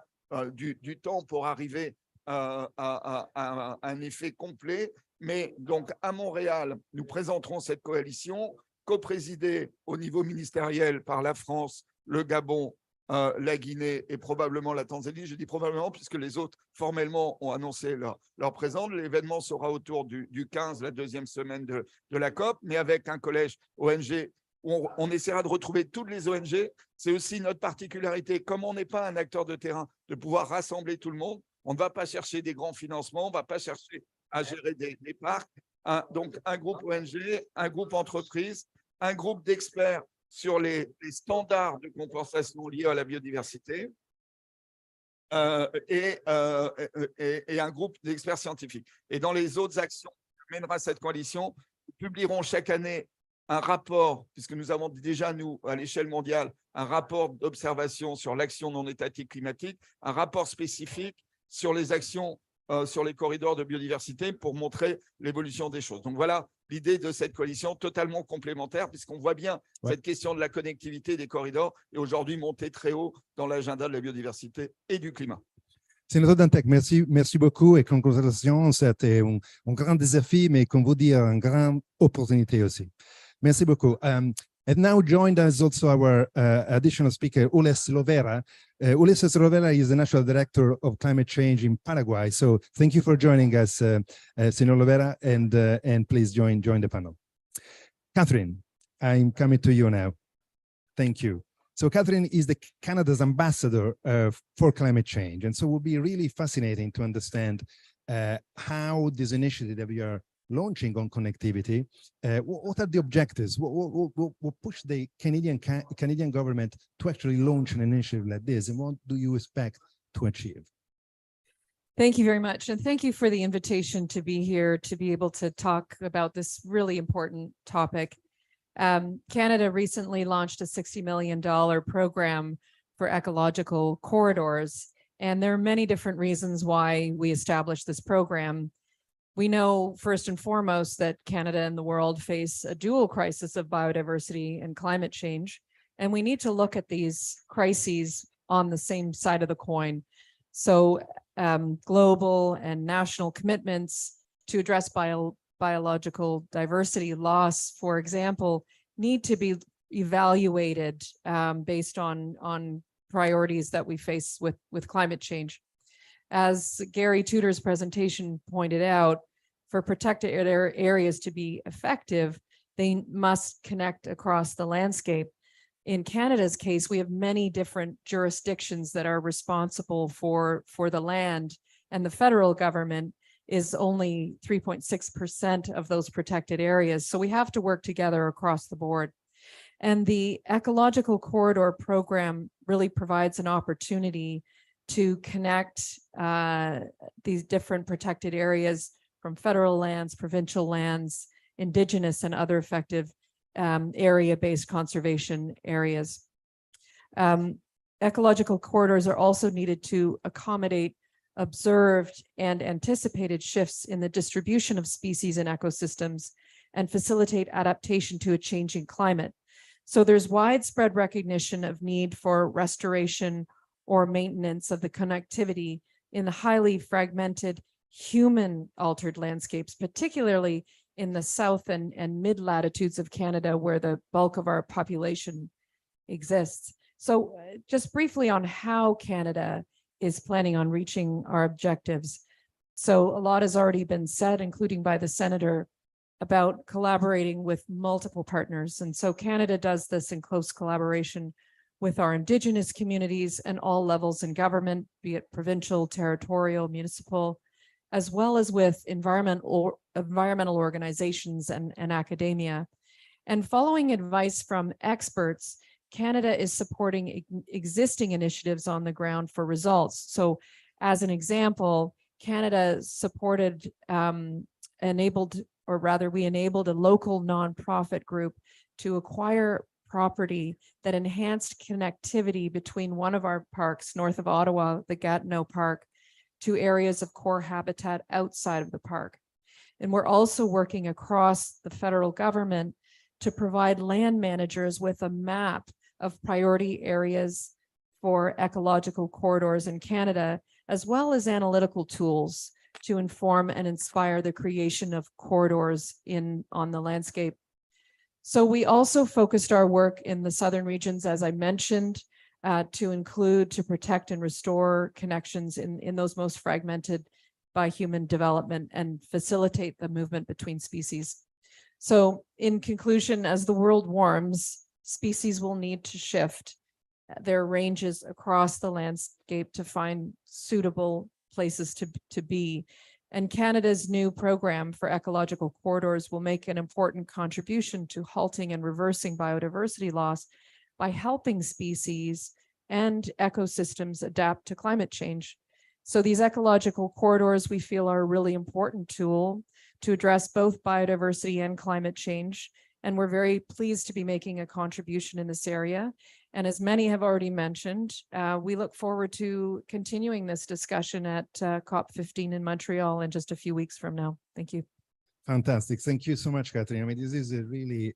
du temps pour arriver à un effet complet. Mais donc, à Montréal, nous présenterons cette coalition coprésidée au niveau ministériel par la France, le Gabon, la Guinée et probablement la Tanzanie. Je dis probablement puisque les autres formellement ont annoncé leur présence. L'événement sera autour du 15, la deuxième semaine de la COP, mais avec un collège ONG où on essaiera de retrouver toutes les ONG. C'est aussi notre particularité, comme on n'est pas un acteur de terrain, de pouvoir rassembler tout le monde. On ne va pas chercher des grands financements, on ne va pas chercher à gérer des parcs. Donc, un groupe ONG, un groupe entreprise, un groupe d'experts sur les standards de compensation liés à la biodiversité et un groupe d'experts scientifiques. Et dans les autres actions que mènera cette coalition, nous publierons chaque année un rapport, puisque nous avons déjà, nous, à l'échelle mondiale, un rapport d'observation sur l'action non étatique climatique, un rapport spécifique sur les actions sur les corridors de biodiversité pour montrer l'évolution des choses. Donc voilà l'idée de cette coalition totalement complémentaire, puisqu'on voit bien cette question de la connectivité des corridors est aujourd'hui montée très haut dans l'agenda de la biodiversité et du climat. Sénateur Dantec, merci beaucoup et congratulations. C'était un grand défi, mais comme vous dites, une grande opportunité aussi. Merci beaucoup. And now joined us also our additional speaker, Ulises Lovera. Ulises Lovera is the National Director of Climate Change in Paraguay. So thank you for joining us, Senor Lovera, and please join the panel. Catherine, I'm coming to you now. Thank you. So Catherine is Canada's ambassador for climate change. And so it will be really fascinating to understand how this initiative that we are launching on connectivity, what are the objectives? What push the Canadian government to actually launch an initiative like this? And what do you expect to achieve? Thank you very much. And thank you for the invitation to be here to be able to talk about this really important topic. Canada recently launched a $60 million program for ecological corridors. And there are many different reasons why we established this program. We know first and foremost that Canada and the world face a dual crisis of biodiversity and climate change. And we need to look at these crises on the same side of the coin. So global and national commitments to address biological diversity loss, for example, need to be evaluated based on priorities that we face with climate change. As Gary Tudor's presentation pointed out, for protected areas to be effective, they must connect across the landscape. In Canada's case, we have many different jurisdictions that are responsible for the land, and the federal government is only 3.6% of those protected areas. So we have to work together across the board. And the Ecological Corridor Program really provides an opportunity to connect these different protected areas from federal lands, provincial lands, Indigenous and other effective area-based conservation areas. Ecological corridors are also needed to accommodate observed and anticipated shifts in the distribution of species and ecosystems and facilitate adaptation to a changing climate. So there's widespread recognition of need for restoration or maintenance of the connectivity in the highly fragmented human-altered landscapes, particularly in the south and mid-latitudes of Canada, where the bulk of our population exists. So just briefly on how Canada is planning on reaching our objectives. So a lot has already been said, including by the Senator, about collaborating with multiple partners. And so Canada does this in close collaboration with our Indigenous communities and all levels in government, be it provincial, territorial, municipal, as well as with environmental organizations and academia. And following advice from experts, Canada is supporting existing initiatives on the ground for results. So as an example, Canada supported, we enabled a local nonprofit group to acquire property that enhanced connectivity between one of our parks north of Ottawa, the Gatineau Park, to areas of core habitat outside of the park. And we're also working across the federal government to provide land managers with a map of priority areas for ecological corridors in Canada, as well as analytical tools to inform and inspire the creation of corridors on the landscape. So we also focused our work in the southern regions, as I mentioned, to protect and restore connections in those most fragmented by human development and facilitate the movement between species. So in conclusion, as the world warms, species will need to shift their ranges across the landscape to find suitable places to be. And Canada's new program for ecological corridors will make an important contribution to halting and reversing biodiversity loss by helping species and ecosystems adapt to climate change. So these ecological corridors, we feel, are a really important tool to address both biodiversity and climate change. And we're very pleased to be making a contribution in this area. And as many have already mentioned, we look forward to continuing this discussion at COP15 in Montreal in just a few weeks from now. Thank you. Fantastic. Thank you so much, Catherine. I mean, this is a really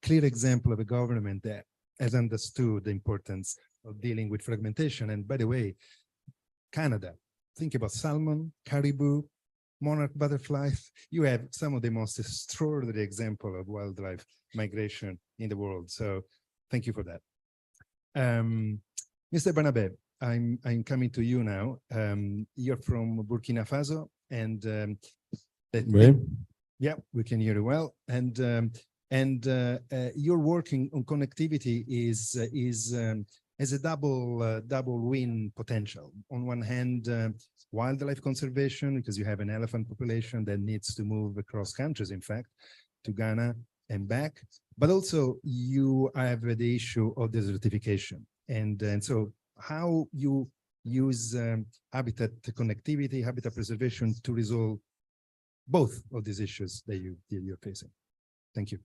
clear example of a government that has understood the importance of dealing with fragmentation. And by the way, Canada, think about salmon, caribou, monarch butterflies. You have some of the most extraordinary example of wildlife migration in the world. So thank you for that. Mr. Barnabé, I'm coming to you now. You're from Burkina Faso, and yeah, we can hear you well. And you're working on connectivity has a double win potential. On one hand, wildlife conservation, because you have an elephant population that needs to move across countries, in fact, to Ghana and back. But also you have the issue of desertification. And so how you use habitat connectivity, habitat preservation to resolve both of these issues that you're facing. Thank you.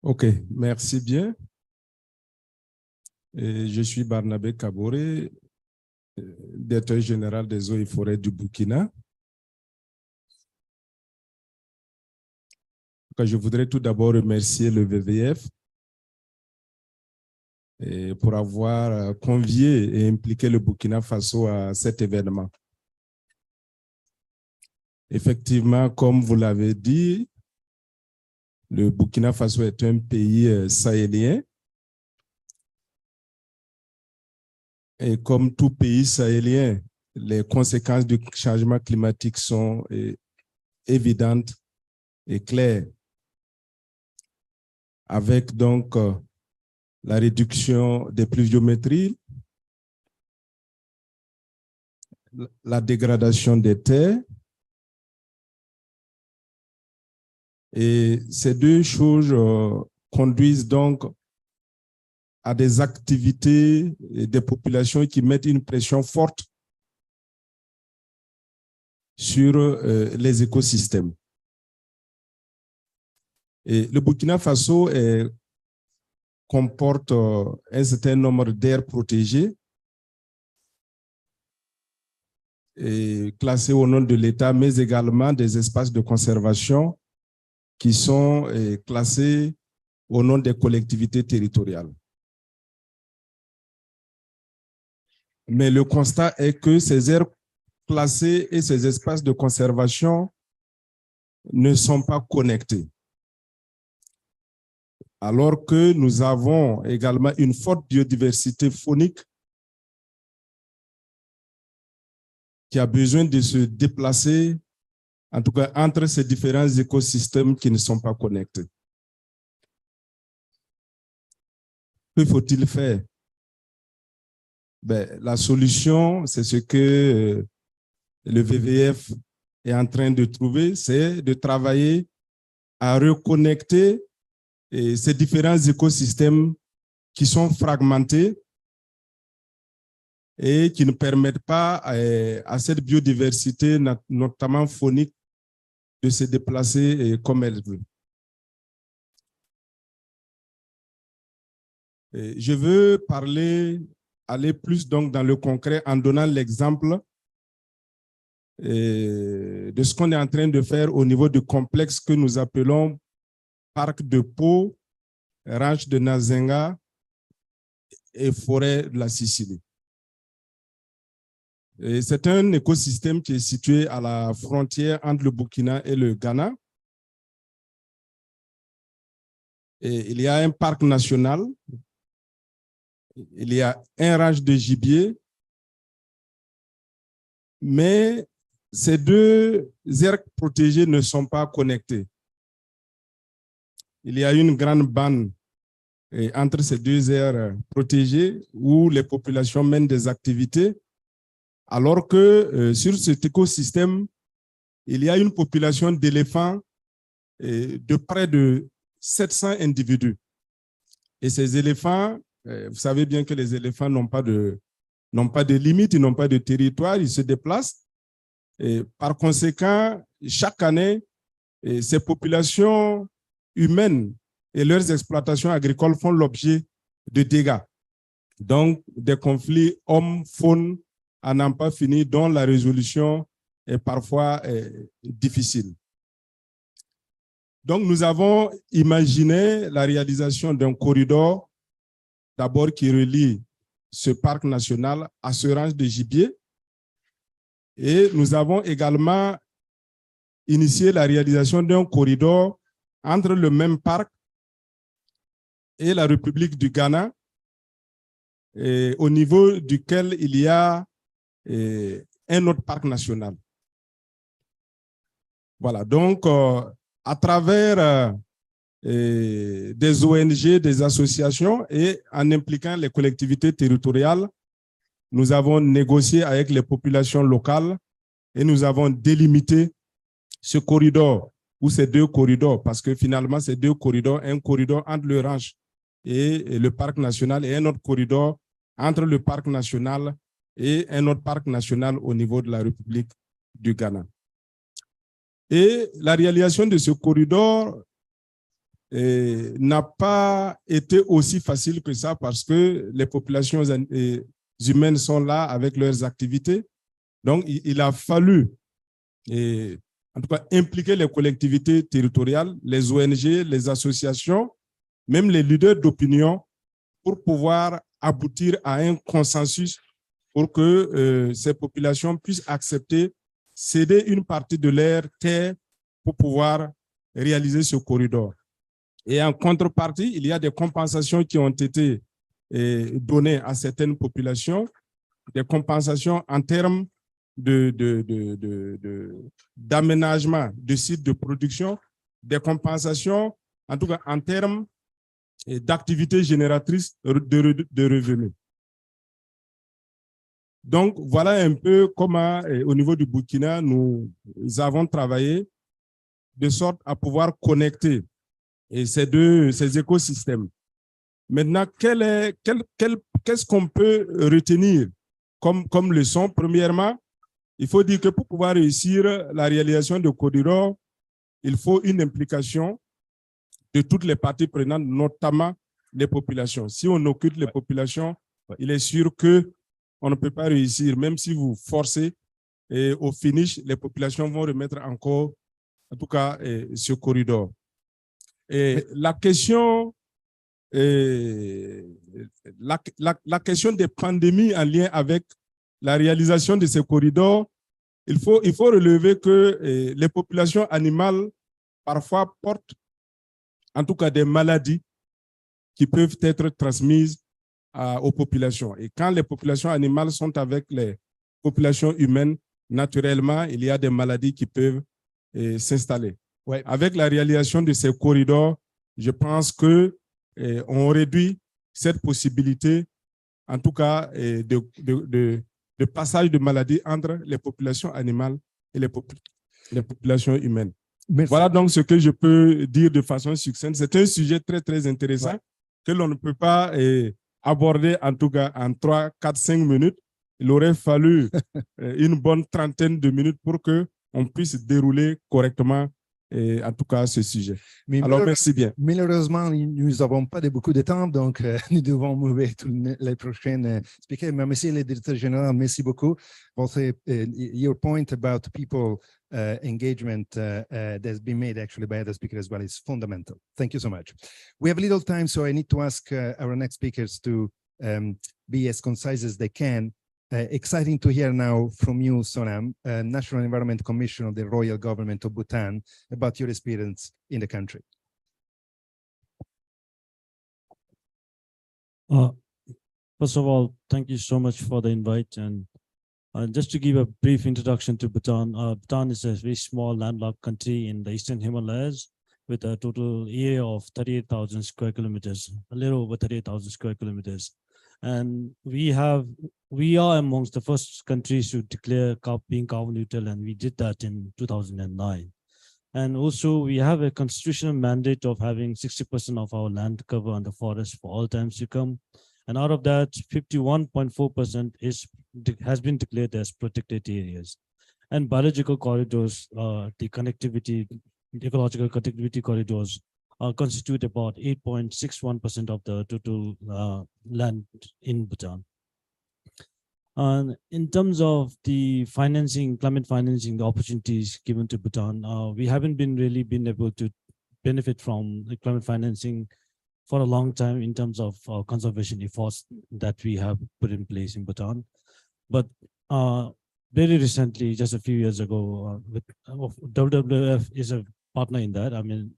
OK, merci bien. Et je suis Barnabé Kaboré, directeur général des eaux et forêts du Burkina. Je voudrais tout d'abord remercier le WWF pour avoir convié et impliqué le Burkina Faso à cet événement. Effectivement, comme vous l'avez dit, le Burkina Faso est un pays sahélien. Et comme tout pays sahélien, les conséquences du changement climatique sont évidentes et claires. Avec donc la réduction des pluviométries, la dégradation des terres. Et ces deux choses conduisent donc à des activités et des populations qui mettent une pression forte sur les écosystèmes. Et le Burkina Faso comporte un certain nombre d'aires protégées et classées au nom de l'État, mais également des espaces de conservation qui sont classés au nom des collectivités territoriales. Mais le constat est que ces aires classées et ces espaces de conservation ne sont pas connectés. Alors que nous avons également une forte biodiversité faunique qui a besoin de se déplacer, en tout cas entre ces différents écosystèmes qui ne sont pas connectés. Que faut-il faire? La solution, c'est ce que le WWF est en train de trouver, c'est de travailler à reconnecter ces différents écosystèmes qui sont fragmentés et qui ne permettent pas à cette biodiversité, notamment faunique, de se déplacer comme elle veut. Je veux aller plus donc dans le concret en donnant l'exemple de ce qu'on est en train de faire au niveau du complexe que nous appelons Parc de Pau, Ranch de Nazenga et Forêt de la Sicile. C'est un écosystème qui est situé à la frontière entre le Burkina et le Ghana. Et il y a un parc national, il y a un ranch de gibier, mais ces deux aires protégées ne sont pas connectées. Il y a une grande bande entre ces deux aires protégées où les populations mènent des activités, alors que sur cet écosystème, il y a une population d'éléphants de près de 700 individus. Et ces éléphants, vous savez bien que les éléphants n'ont pas de limites, ils n'ont pas de territoire, ils se déplacent. Et par conséquent, chaque année, ces populations humaines et leurs exploitations agricoles font l'objet de dégâts. Donc, des conflits hommes-faune à n'en pas finir, dont la résolution est parfois difficile. Donc, nous avons imaginé la réalisation d'un corridor, d'abord qui relie ce parc national assurance de gibier. Et nous avons également initié la réalisation d'un corridor entre le même parc et la République du Ghana, et au niveau duquel il y a un autre parc national. Voilà, donc à travers des ONG, des associations et en impliquant les collectivités territoriales, nous avons négocié avec les populations locales et nous avons délimité ce corridor ou ces deux corridors, parce que finalement, ces deux corridors, un corridor entre le ranch et le parc national et un autre corridor entre le parc national et un autre parc national au niveau de la République du Ghana. Et la réalisation de ce corridor n'a pas été aussi facile que ça parce que les populations humaines sont là avec leurs activités. Donc, il a fallu, en tout cas, impliquer les collectivités territoriales, les ONG, les associations, même les leaders d'opinion pour pouvoir aboutir à un consensus pour que ces populations puissent accepter, céder une partie de leur terre pour pouvoir réaliser ce corridor. Et en contrepartie, il y a des compensations qui ont été données à certaines populations, des compensations en termes d'aménagement de sites de production, des compensations, en tout cas en termes d'activités génératrices de revenus. Donc, voilà un peu comment, au niveau du Burkina, nous avons travaillé de sorte à pouvoir connecter ces écosystèmes. Maintenant, qu'est-ce qu'on peut retenir comme leçon? Premièrement, il faut dire que pour pouvoir réussir la réalisation de corridors, il faut une implication de toutes les parties prenantes, notamment les populations. Si on occulte les populations, il est sûr qu'on ne peut pas réussir, même si vous forcez, et au finish, les populations vont remettre encore, en tout cas, ce corridor. Et la question des pandémies en lien avec la réalisation de ces corridors, il faut relever que les populations animales parfois portent en tout cas des maladies qui peuvent être transmises aux populations. Et quand les populations animales sont avec les populations humaines, naturellement, il y a des maladies qui peuvent s'installer. Ouais. Avec la réalisation de ces corridors, je pense qu'on réduit cette possibilité, en tout cas, de passage de maladies entre les populations animales et les populations humaines. Merci. Voilà donc ce que je peux dire de façon succincte. C'est un sujet très, très intéressant que l'on ne peut pas aborder, en tout cas, en 3, 4, 5 minutes. Il aurait fallu une bonne trentaine de minutes pour qu'on puisse dérouler correctement en tout cas ce sujet. Mais alors, merci bien. Malheureusement, nous n'avons pas beaucoup de temps, donc nous devons mouvoir tous les prochains speakers. Mais monsieur le directeur général, merci beaucoup. Your point about people engagement that's been made actually by other speakers as well is fundamental. Thank you so much. We have little time, so I need to ask our next speakers to be as concise as they can. Exciting to hear now from you, Sonam, National Environment Commissioner of the Royal Government of Bhutan, about your experience in the country. First of all, thank you so much for the invite. And just to give a brief introduction to Bhutan, Bhutan is a very small landlocked country in the Eastern Himalayas with a total area of 38,000 square kilometers, a little over 38,000 square kilometers. And we are amongst the first countries to declare being carbon neutral, and we did that in 2009. And also we have a constitutional mandate of having 60% of our land cover under forest for all times to come. And out of that, 51.4% has been declared as protected areas. And biological corridors, the ecological connectivity corridors constitute about 8.61% of the total land in Bhutan. And in terms of the financing, climate financing, the opportunities given to Bhutan, we haven't really been able to benefit from the climate financing for a long time in terms of conservation efforts that we have put in place in Bhutan. But very recently, just a few years ago, WWF is a partner in that. I mean,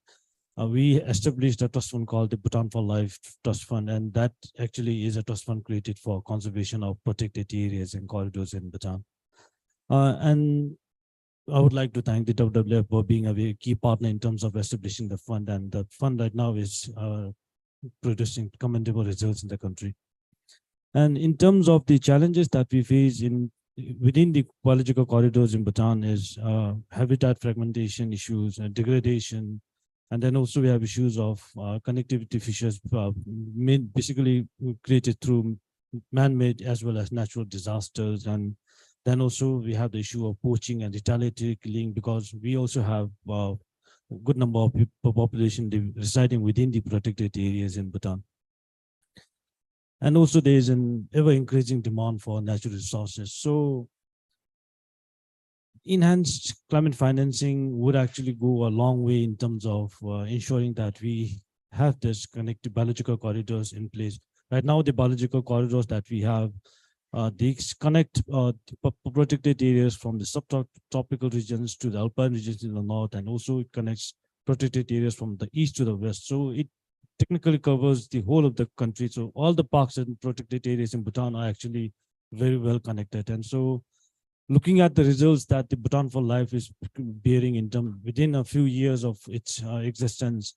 we established a trust fund called the Bhutan for Life Trust Fund, and that actually is a trust fund created for conservation of protected areas and corridors in Bhutan. And I would like to thank the WWF for being a very key partner in terms of establishing the fund, and the fund right now is producing commendable results in the country. And in terms of the challenges that we face within the biological corridors in Bhutan is habitat fragmentation issues and degradation. And then also we have issues of connectivity fissures, basically created through man-made as well as natural disasters. And then also we have the issue of poaching and retaliatory killing, because we also have a good number of people, population residing within the protected areas in Bhutan. And also there is an ever-increasing demand for natural resources. So enhanced climate financing would actually go a long way in terms of ensuring that we have this connected biological corridors in place. Right now, the biological corridors that we have, they connect protected areas from the subtropical regions to the alpine regions in the north, and also it connects protected areas from the east to the west. So it technically covers the whole of the country. So all the parks and protected areas in Bhutan are actually very well connected. And so looking at the results that the Bhutan for Life is bearing within a few years of its existence,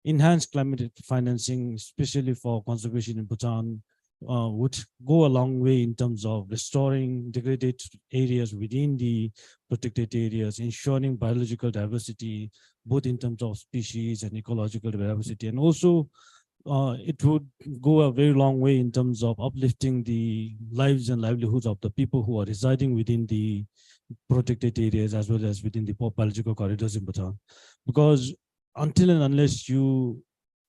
enhanced climate financing, especially for conservation in Bhutan, would go a long way in terms of restoring degraded areas within the protected areas, ensuring biological diversity, both in terms of species and ecological diversity. And also, it would go a very long way in terms of uplifting the lives and livelihoods of the people who are residing within the protected areas as well as within the biological corridors in Bhutan. Because until and unless you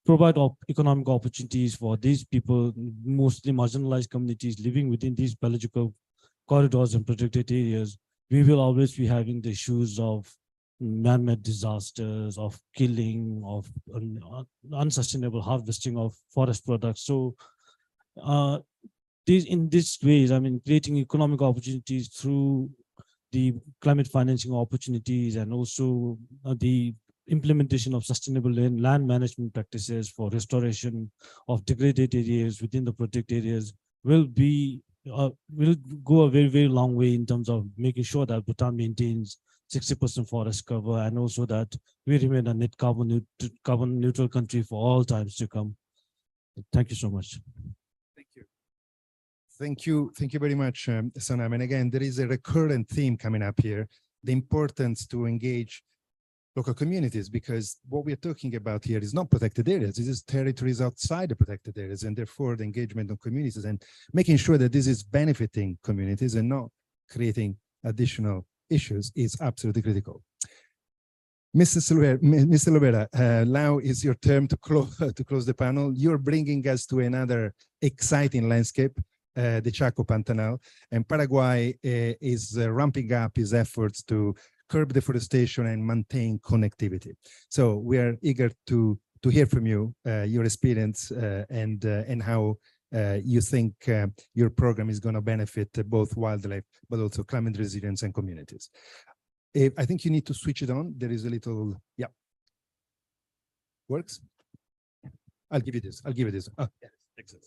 provide economic opportunities for these people, mostly marginalized communities living within these biological corridors and protected areas, we will always be having the issues of man-made disasters, of killing, of unsustainable harvesting of forest products. So in these ways, I mean, creating economic opportunities through the climate financing opportunities, and also the implementation of sustainable land management practices for restoration of degraded areas within the protected areas will go a very, very long way in terms of making sure that Bhutan maintains 60% forest cover, and also that we remain a net carbon neutral country for all times to come. Thank you so much. Thank you. Thank you. Thank you very much, Sonam. And again, there is a recurrent theme coming up here, the importance to engage local communities, because what we're talking about here is not protected areas. This is territories outside the protected areas, and therefore the engagement of communities and making sure that this is benefiting communities and not creating additional issues is absolutely critical. Mr. Lovera, now is your turn to close the panel. You're bringing us to another exciting landscape, the Chaco Pantanal, and Paraguay is ramping up its efforts to curb deforestation and maintain connectivity. So we are eager to hear from you, your experience and how you think your program is going to benefit both wildlife, but also climate resilience and communities. I think you need to switch it on. There is a little, yeah. Works? I'll give you this. I'll give you this. Oh, yes, excellent.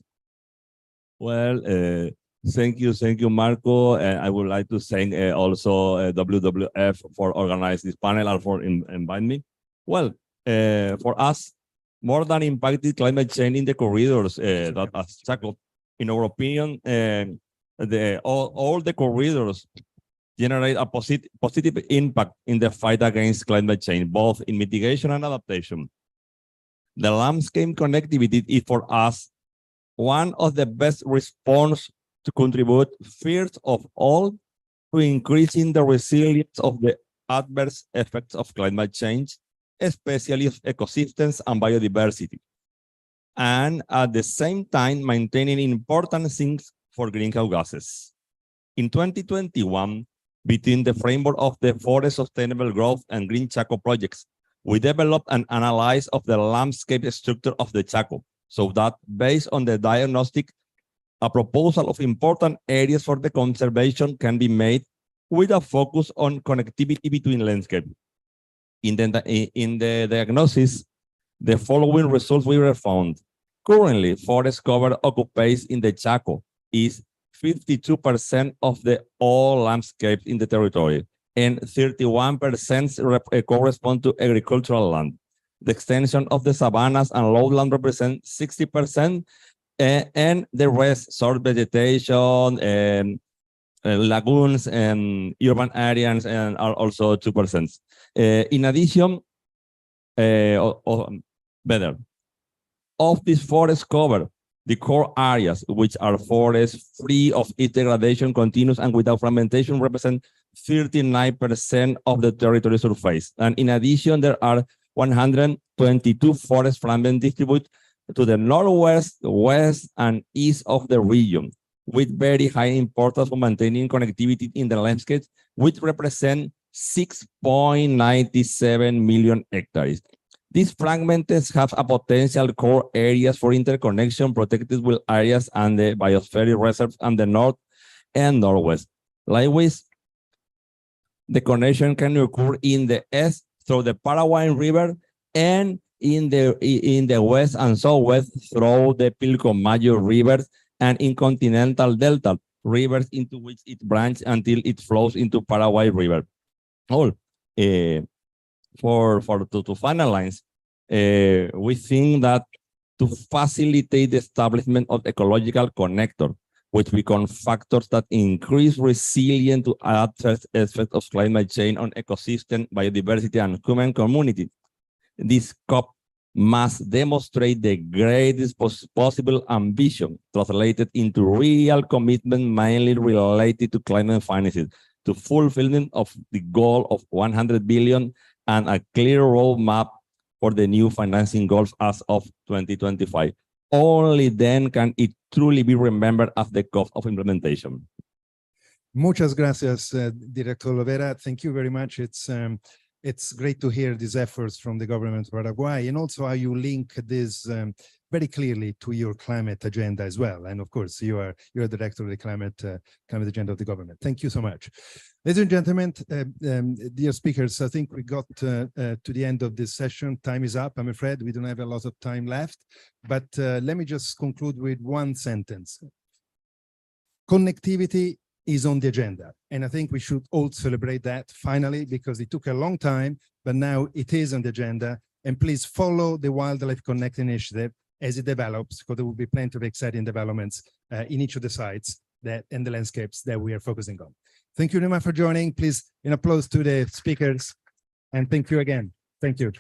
Well, thank you, Marco. And I would like to thank also WWF for organizing this panel and for inviting me. Well, for us, more than impacted climate change in the corridors that as Chaco, in our opinion, all the corridors generate a positive impact in the fight against climate change, both in mitigation and adaptation. The landscape connectivity is for us one of the best response to contribute first of all to increasing the resilience of the adverse effects of climate change, especially of ecosystems and biodiversity, and at the same time maintaining important sinks for greenhouse gases. In 2021, between the framework of the Forest Sustainable Growth and Green Chaco projects, we developed an analysis of the landscape structure of the Chaco, so that based on the diagnostic, a proposal of important areas for the conservation can be made with a focus on connectivity between landscapes. In the diagnosis, the following results were found. Currently, forest cover occupies in the Chaco is 52% of the all landscapes in the territory, and 31% correspond to agricultural land. The extension of the savannas and lowland represent 60%, and the rest, short vegetation, lagoons and urban areas and are also 2%. In addition, of this forest cover, the core areas, which are forests free of its degradation, continuous and without fragmentation, represent 39% of the territory surface. And in addition, there are 122 forest fragments distributed to the northwest, west, and east of the region, with very high importance for maintaining connectivity in the landscape, which represent 6.97 million hectares. These fragments have a potential core areas for interconnection, protected wild areas, and the biosphere reserves and the north and northwest. Likewise, the connection can occur in the east through the Paraguay River, and in the west and southwest through the Pilcomayo rivers, and in continental delta rivers into which it branches until it flows into Paraguay River. To finalize, we think that to facilitate the establishment of ecological connector, which become factors that increase resilience to adverse effects of climate change on ecosystem, biodiversity, and human community, this COP must demonstrate the greatest possible ambition translated into real commitment, mainly related to climate finances, to fulfillment of the goal of 100 billion and a clear roadmap for the new financing goals as of 2025. Only then can it truly be remembered as the cost of implementation. Muchas gracias, Director Lovera. Thank you very much. It's great to hear these efforts from the government of Paraguay, and also how you link this very clearly to your climate agenda as well. And of course, you're director of the climate agenda of the government. Thank you so much. Ladies and gentlemen, dear speakers, I think we got to the end of this session. Time is up, I'm afraid. We don't have a lot of time left, but let me just conclude with one sentence. Connectivity is on the agenda. And I think we should all celebrate that finally, because it took a long time, but now it is on the agenda. And please follow the Wildlife Connect initiative as it develops, because there will be plenty of exciting developments in each of the sites and the landscapes that we are focusing on. Thank you very much for joining. Please, an applause to the speakers. And thank you again. Thank you.